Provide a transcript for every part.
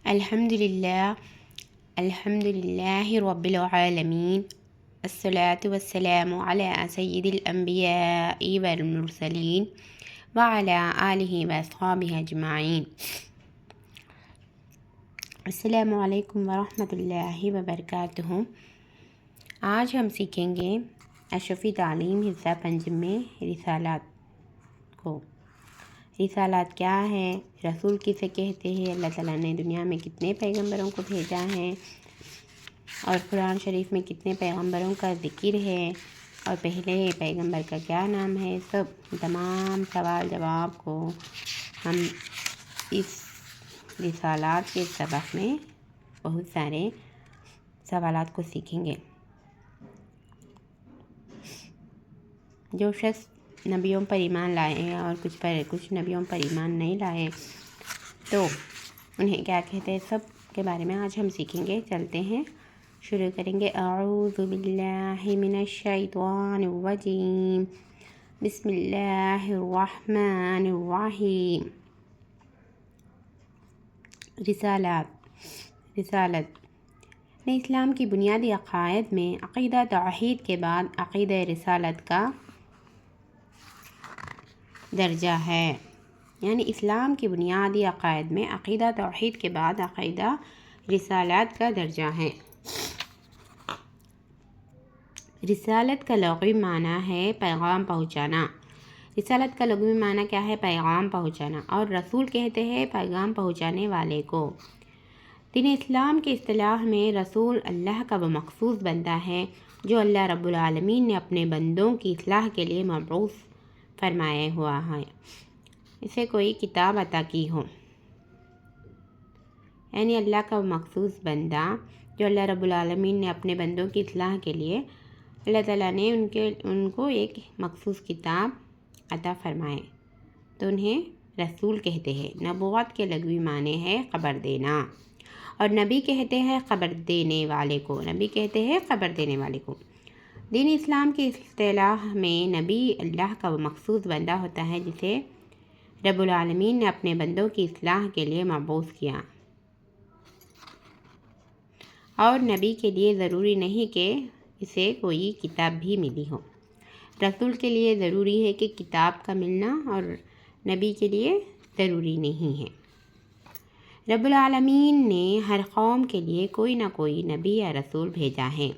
الحمدللہ رب العالمین الصلاة والسلام علی سید الانبیاء والمرسلین وعلی آلہ واصحابہ اجمعین۔ السلام علیکم ورحمۃ اللہ وبرکاتہ۔ آج ہم سیکھیں گے اشرفی تعلیم حصہ پنجم میں رسالات کو۔ رسالات کیا ہے، رسول کسے کہتے ہیں، اللہ تعالیٰ نے دنیا میں کتنے پیغمبروں کو بھیجا ہے اور قرآن شریف میں کتنے پیغمبروں کا ذکر ہے اور پہلے پیغمبر کا کیا نام ہے، تمام سوال جواب کو ہم اس رسالات کے سبق میں بہت سارے سوالات کو سیکھیں گے۔ جو شخص نبیوں پر ایمان لائے اور کچھ نبیوں پر ایمان نہیں لائے تو انہیں کیا کہتے ہیں، سب کے بارے میں آج ہم سیکھیں گے۔ چلتے ہیں، شروع کریں گے۔ اعوذ باللہ من الشیطان الرجیم، بسم اللہ الرحمن الرحیم۔ رسالت اسلام کی بنیادی عقائد میں عقیدہ توحید کے بعد عقیدہ رسالت کا درجہ ہے، یعنی اسلام کی بنیادی عقائد میں عقیدہ توحید کے بعد عقیدہ رسالت کا درجہ ہے۔ رسالت کا لغوی معنی ہے پیغام پہنچانا۔ رسالت کا لغوی معنی کیا ہے؟ پیغام پہنچانا، اور رسول کہتے ہیں پیغام پہنچانے والے کو۔ دین اسلام کی اصطلاح میں رسول اللہ کا وہ مخصوص بندہ ہے جو اللہ رب العالمین نے اپنے بندوں کی اصلاح کے لیے مبعوث فرمایا ہوا ہے، اسے کوئی کتاب عطا کی ہو، یعنی اللہ کا وہ مخصوص بندہ جو اللہ رب العالمین نے اپنے بندوں کی اصلاح کے لیے اللہ تعالیٰ نے ان کو ایک مخصوص کتاب عطا فرمائے تو انہیں رسول کہتے ہیں۔ نبوت کے لغوی معنی ہے خبر دینا، اور نبی کہتے ہیں خبر دینے والے کو۔ نبی کہتے ہیں خبر دینے والے کو۔ دین اسلام کی اصطلاح میں نبی اللہ کا وہ مخصوص بندہ ہوتا ہے جسے رب العالمین نے اپنے بندوں کی اصلاح کے لیے مبعوث کیا، اور نبی کے لیے ضروری نہیں کہ اسے کوئی کتاب بھی ملی ہو۔ رسول کے لیے ضروری ہے کہ کتاب کا ملنا، اور نبی کے لیے ضروری نہیں ہے۔ رب العالمین نے ہر قوم کے لیے کوئی نہ کوئی نبی یا رسول بھیجا ہے۔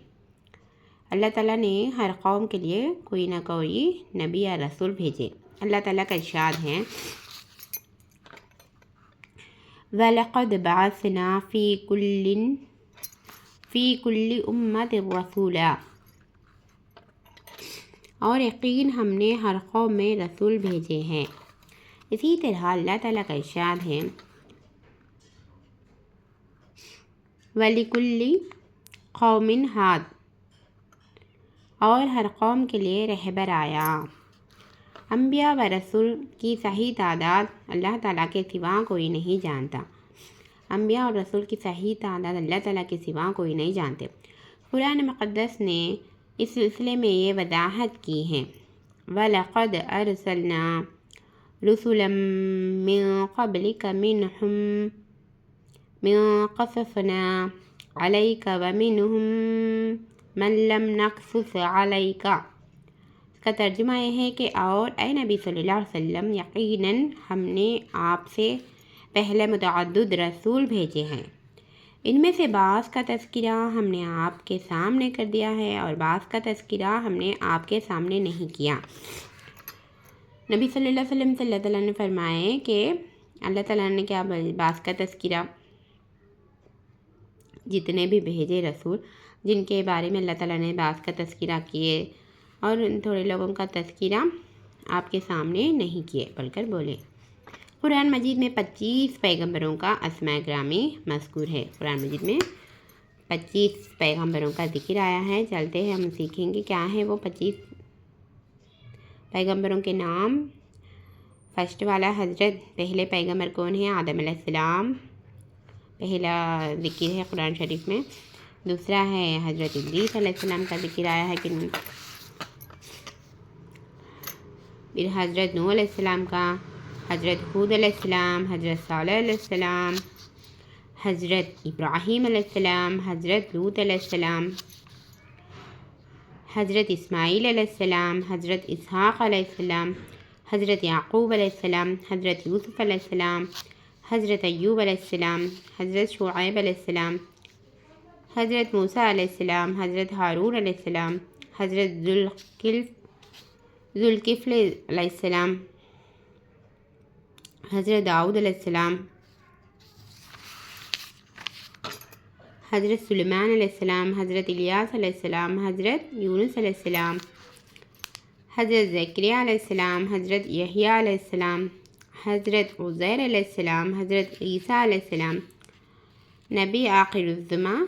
اللہ تعالیٰ نے ہر قوم کے لیے کوئی نہ کوئی نبی یا رسول بھیجے۔ اللہ تعالیٰ کا ارشاد ہے، وَلَقَدْ بَعَثْنَا فِي كُلِّ أُمَّةٍ رَسُولًا، اور یقین ہم نے ہر قوم میں رسول بھیجے ہیں۔ اسی طرح اللہ تعالیٰ کا ارشاد ہے، وَلِكُلِّ قَوْمٍ هَادٍ، اور ہر قوم کے لیے رہبر آیا۔ انبیاء و رسول کی صحیح تعداد اللہ تعالیٰ کے سوا کوئی نہیں جانتا۔ انبیاء اور رسول کی صحیح تعداد اللہ تعالیٰ کے سوا کوئی نہیں جانتے۔ قرآن مقدس نے اس سلسلے میں یہ وضاحت کی ہے، وَلَقَدْ أَرْسَلْنَا رُسُلًا مِّن قَبْلِكَ مِنْهُم مَّن قَصَصْنَا عَلَيْكَ وَمِنْهُم مَّن لَّمْ نَقْصُصْ عَلَيْكَ۔ اس کا ترجمہ یہ ہے کہ اور اے نبی صلی اللہ علیہ وسلم، یقیناً ہم نے آپ سے پہلے متعدد رسول بھیجے ہیں، ان میں سے بعض کا تذکرہ ہم نے آپ کے سامنے کر دیا ہے اور بعض کا تذکرہ ہم نے آپ کے سامنے نہیں کیا۔ نبی صلی اللہ علیہ وسلم سے اللہ تعالیٰ نے فرمائے کہ اللہ تعالیٰ نے کیا بعض کا تذکرہ، جتنے بھی بھیجے رسول جن کے بارے میں اللہ تعالیٰ نے بعض کا تذکرہ کیے اور تھوڑے لوگوں کا تذکرہ آپ کے سامنے نہیں کیے بول کر بولے۔ قرآن مجید میں 25 پیغمبروں کا اسماء گرامی مذکور ہے۔ قرآن مجید میں 25 پیغمبروں کا ذکر آیا ہے۔ چلتے ہیں، ہم سیکھیں گے کیا ہے وہ 25 پیغمبروں کے نام۔ فرسٹ والا پہلے پیغمبر کون ہے؟ آدم علیہ السلام، پہلا ذکر ہے قرآن شریف میں۔ دوسرا ہے حضرت ادریس علیہ السلام کا ذکر آیا ہے کہ پھر حضرت نوح علیہ السلام کا، حضرت ہود علیہ السلام، حضرت صالح علیہ السلام، حضرت ابراہیم علیہ السلام، حضرت لوط علیہ السلام، حضرت اسماعیل علیہ السلام، حضرت اسحاق علیہ السلام، حضرت یعقوب علیہ السلام، حضرت یوسف علیہ السلام، حضرت ایوب علیہ السلام، حضرت شعیب علیہ السلام، حضرت موسیٰ علیہ السلام، حضرت ہارون علیہ السلام، حضرت ذوالکفل علیہ السلام، حضرت داؤد علیہ السلام، حضرت سلیمان علیہ السلام، حضرت الیاس علیہ السلام، حضرت یونس علیہ السلام، حضرت زکریا علیہ السلام، حضرت یحییٰ علیہ السلام، حضرت عزیر علیہ السلام، حضرت عیسیٰ علیہ السلام، نبی آخر الزماں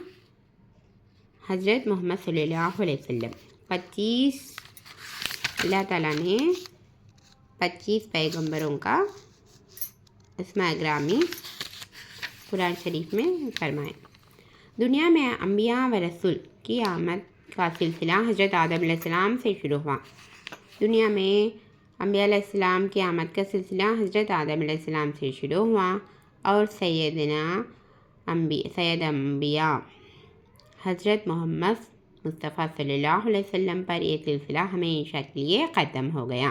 حضرت محمد صلی اللہ علیہ وسلم۔ 25 اللہ تعالیٰ نے 25 پیغمبروں کا اسماء گرامی قرآن شریف میں فرمائے۔ دنیا میں انبیاء و رسول کی آمد کا سلسلہ حضرت آدم علیہ السلام سے شروع ہوا۔ دنیا میں انبیاء علیہ السلام کی آمد کا سلسلہ حضرت آدم علیہ السلام سے شروع ہوا اور سید انبیاء حضرت محمد مصطفیٰ صلی اللہ علیہ وسلم پر یہ سلسلہ ہمیشہ کے لیے ختم ہو گیا۔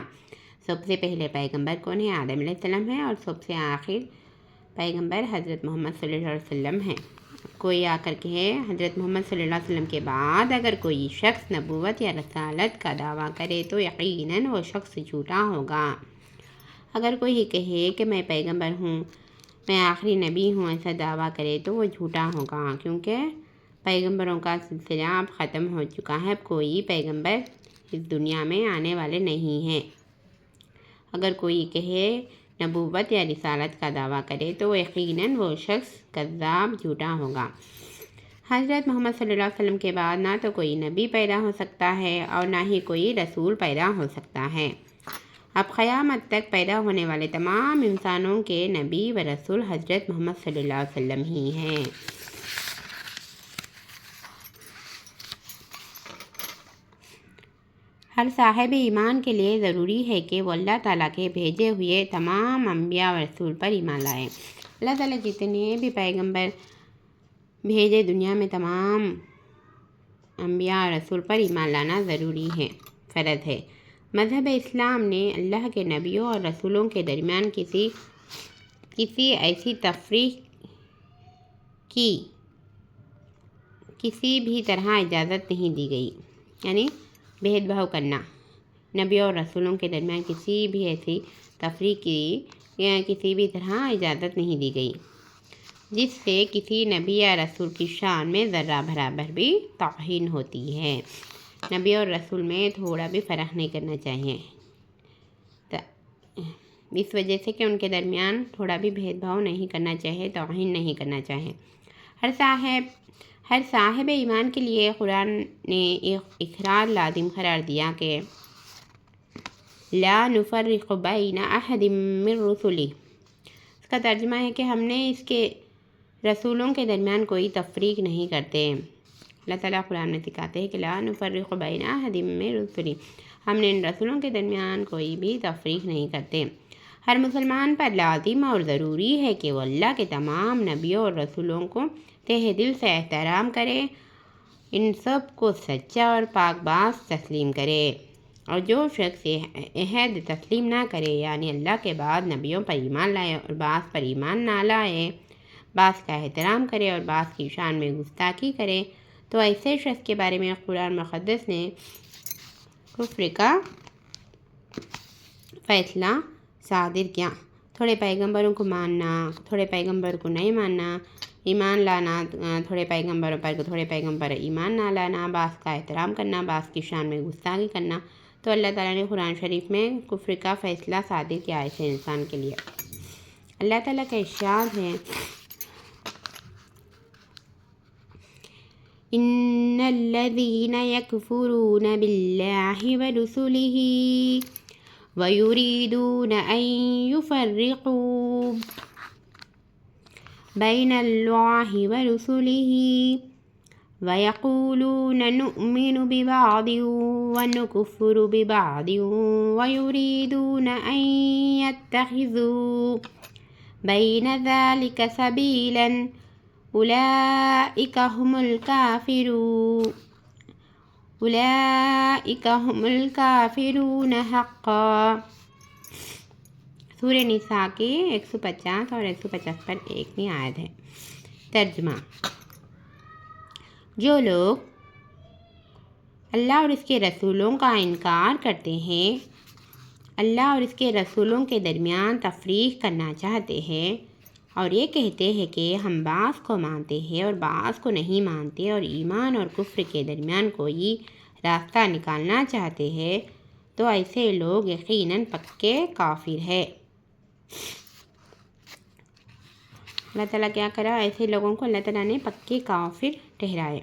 سب سے پہلے پیغمبر کون ہے؟ آدم علیہ السلام ہے، اور سب سے آخر پیغمبر حضرت محمد صلی اللہ علیہ وسلم ہے۔ کوئی آ کر کہے حضرت محمد صلی اللہ علیہ وسلم کے بعد اگر کوئی شخص نبوت یا رسالت کا دعویٰ کرے تو یقیناً وہ شخص جھوٹا ہوگا۔ اگر کوئی کہے کہ میں پیغمبر ہوں، میں آخری نبی ہوں، ایسا دعویٰ کرے تو وہ جھوٹا ہوگا، کیونکہ پیغمبروں کا سلسلہ اب ختم ہو چکا ہے۔ اب کوئی پیغمبر اس دنیا میں آنے والے نہیں ہیں۔ اگر کوئی کہے نبوت یا رسالت کا دعویٰ کرے تو یقیناً وہ شخص کذاب جھوٹا ہوگا۔ حضرت محمد صلی اللہ علیہ وسلم کے بعد نہ تو کوئی نبی پیدا ہو سکتا ہے اور نہ ہی کوئی رسول پیدا ہو سکتا ہے۔ اب قیامت تک پیدا ہونے والے تمام انسانوں کے نبی و رسول حضرت محمد صلی اللہ علیہ وسلم ہی ہیں۔ ہر صاحب ایمان کے لیے ضروری ہے کہ وہ اللہ تعالیٰ کے بھیجے ہوئے تمام انبیاء و رسول پر ایمان لائے۔ اللہ تعالیٰ جتنے بھی پیغمبر بھیجے دنیا میں تمام انبیاء و رسول پر ایمان لانا ضروری ہے، فرض ہے۔ مذہب اسلام نے اللہ کے نبیوں اور رسولوں کے درمیان کسی ایسی تفریق کی کسی بھی طرح اجازت نہیں دی گئی، یعنی بھید بھاؤ کرنا نبیوں اور رسولوں کے درمیان کسی بھی ایسی تفریق کی کسی بھی طرح اجازت نہیں دی گئی جس سے کسی نبی یا رسول کی شان میں ذرہ برابر بھی توہین ہوتی ہے۔ نبی اور رسول میں تھوڑا بھی فرق نہیں کرنا چاہیے، اس وجہ سے کہ ان کے درمیان تھوڑا بھی بھید بھاؤ نہیں کرنا چاہیے، توہین نہیں کرنا چاہیے۔ ہر صاحب ایمان کے لیے قرآن نے ایک اقرار لازم قرار دیا کہ لا نفرق بین احد من رسلہ۔ اس کا ترجمہ ہے کہ ہم نے اس کے رسولوں کے درمیان کوئی تفریق نہیں کرتے۔ اللہ تعالیٰ قرآن میں سکھاتے ہیں کہ لا نفرق بین احد من رسلہ، ہم نے ان رسولوں کے درمیان کوئی بھی تفریق نہیں کرتے۔ ہر مسلمان پر لازم اور ضروری ہے کہ وہ اللہ کے تمام نبیوں اور رسولوں کو تہ دل سے احترام کرے، ان سب کو سچا اور پاک باز تسلیم کرے، اور جو شخص عہد تسلیم نہ کرے یعنی اللہ کے بعد نبیوں پر ایمان لائے اور بعض پر ایمان نہ لائے، بعض کا احترام کرے اور بعض کی شان میں گستاخی کرے، تو ایسے شخص کے بارے میں قرآن مقدس نے کفر کا فیصلہ صادر کیا۔ تھوڑے پیغمبروں کو ماننا، تھوڑے پیغمبر کو نہیں ماننا، ایمان لانا تھوڑے پیغمبروں پر تھوڑے پیغمبر ایمان نہ لانا، بعض کا احترام کرنا، بعض کی شان میں گستاخی کرنا، تو اللہ تعالیٰ نے قرآن شریف میں کفر کا فیصلہ صادر کیا ایسے انسان کے لیے۔ اللہ تعالیٰ کا ارشاد ہے ان الذین یکفرون باللہ ورسلہ ویریدون ان یفرقوا بین اللہ ورسلہ وَيَقُولُونَ نُؤْمِنُ بِبَعْضٍ وَنُكْفُرُ بِبَعْضٍ وَيُرِيدُونَ أَن يَتَّخِذُوا بَيْنَ ذَلِكَ سَبِيلًا اولئک هم الکافرون اولئک هم الکافرون حقا۔ سورہ نساء کی 150 اور 155 پر ایک آیت ہے۔ ترجمہ: جو لوگ اللہ اور اس کے رسولوں کا انکار کرتے ہیں، اللہ اور اس کے رسولوں کے درمیان تفریق کرنا چاہتے ہیں اور یہ کہتے ہیں کہ ہم بعض کو مانتے ہیں اور بعض کو نہیں مانتے اور ایمان اور کفر کے درمیان کوئی راستہ نکالنا چاہتے ہیں، تو ایسے لوگ یقیناً پکے کافر ہیں۔ اللہ تعالیٰ کیا کرا؟ ایسے لوگوں کو اللہ تعالیٰ نے پکے کافر ٹھہرائے۔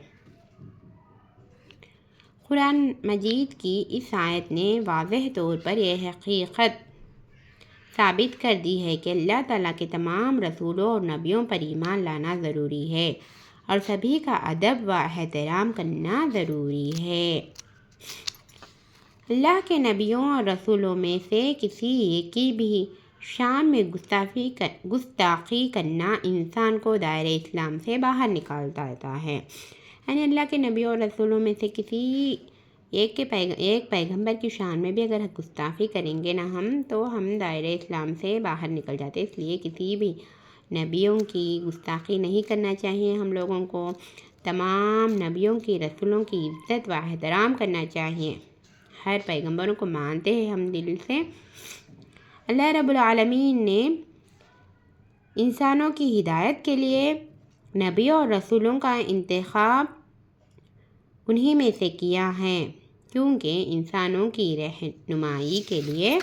قرآن مجید کی اس آیت نے واضح طور پر یہ حقیقت ثابت کر دی ہے کہ اللہ تعالیٰ کے تمام رسولوں اور نبیوں پر ایمان لانا ضروری ہے اور سبھی کا ادب و احترام کرنا ضروری ہے۔ اللہ کے نبیوں اور رسولوں میں سے کسی ایک کی بھی شان میں گستاخی کرنا انسان کو دائرۂ اسلام سے باہر نکال دیتا ہے۔ یعنی اللہ کے نبیوں اور رسولوں میں سے کسی ایک پیغمبر کی شان میں بھی اگر گستاخی کریں گے نا تو ہم دائرۂ اسلام سے باہر نکل جاتے۔ اس لیے کسی بھی نبیوں کی گستاخی نہیں کرنا چاہیے ہم لوگوں کو۔ تمام نبیوں کی رسولوں کی عزت و احترام کرنا چاہیے۔ ہر پیغمبروں کو مانتے ہیں ہم دل سے۔ اللہ رب العالمین نے انسانوں کی ہدایت کے لیے نبیوں اور رسولوں کا انتخاب انہی میں سے کیا ہے، کیونکہ انسانوں کی رہنمائی کے لیے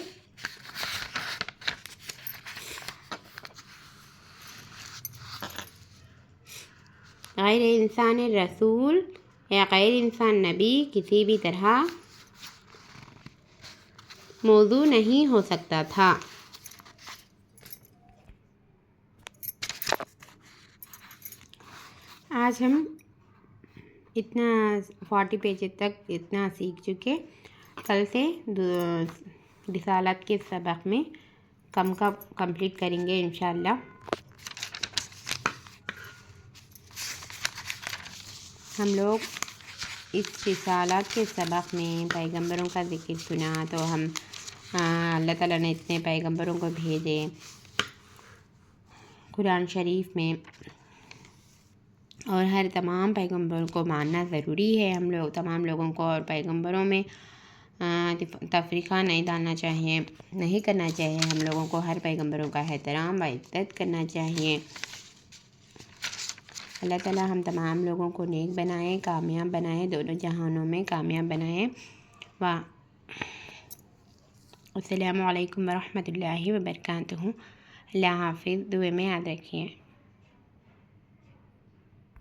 غیر انسان رسول یا غیر انسان نبی کسی بھی طرح موضوع نہیں ہو سکتا تھا۔ آج ہم اتنا 40 پیج تک اتنا سیکھ چکے۔ کل سے رسالت کے سبق میں کمپلیٹ کریں گے انشاءاللہ۔ ہم لوگ اس رسالت کے سبق میں پیغمبروں کا ذکر سنا تو ہم اللہ تعالیٰ نے اتنے پیغمبروں کو بھیجے قرآن شریف میں، اور ہر تمام پیغمبروں کو ماننا ضروری ہے ہم لوگ تمام لوگوں کو، اور پیغمبروں میں تفریقہ نہیں ڈالنا چاہیے، نہیں کرنا چاہیے ہم لوگوں کو۔ ہر پیغمبروں کا احترام و عزت کرنا چاہیے۔ اللہ تعالیٰ ہم تمام لوگوں کو نیک بنائے، کامیاب بنائے، دونوں جہانوں میں کامیاب بنائے۔ السلام علیکم ورحمۃ اللہ وبرکاتہ۔ اللہ حافظ، دعا میں یاد رکھیے۔